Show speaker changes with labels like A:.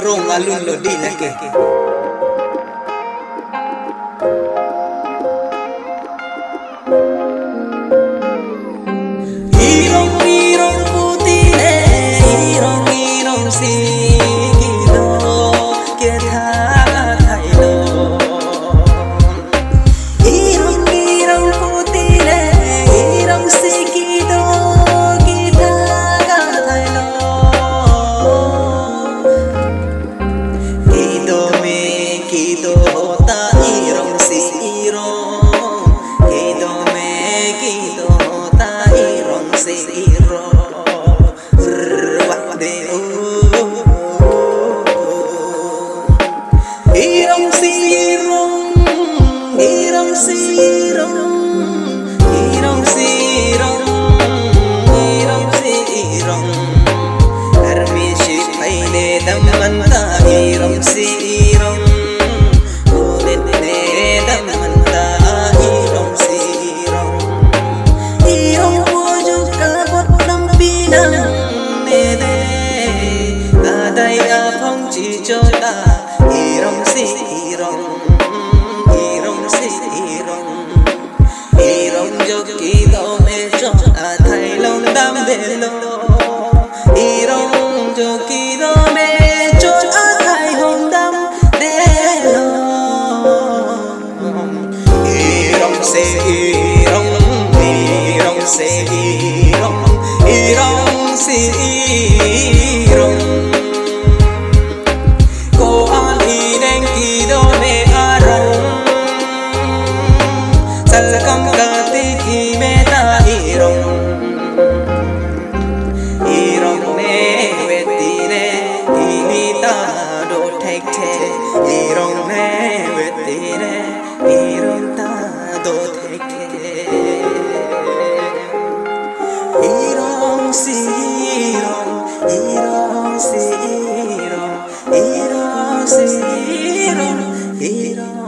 A: irong alun lo di leke irong putih irong sigilo kita thailo irong putih irong sigilo kita thailo kido me kido ta irong si irong kido me kido ta irong si irong irong si irong irong si irong irong si irong irong si irong armishi paile damanta irong si irong ulit ne damanta irong si irong irong pujuk kabot ng pinang nede taday apong chichota irong si irong irong si irong irong joki lo me cho thai long dam de lo irong joki lo me cho thai hong dam de lo irong se irong irong se irong irong si irong salkam kati ki meta irong irong ne wetine inita do thek the irong ne wetine irong ta do thek the irong si irong irong si irong irong si irong irong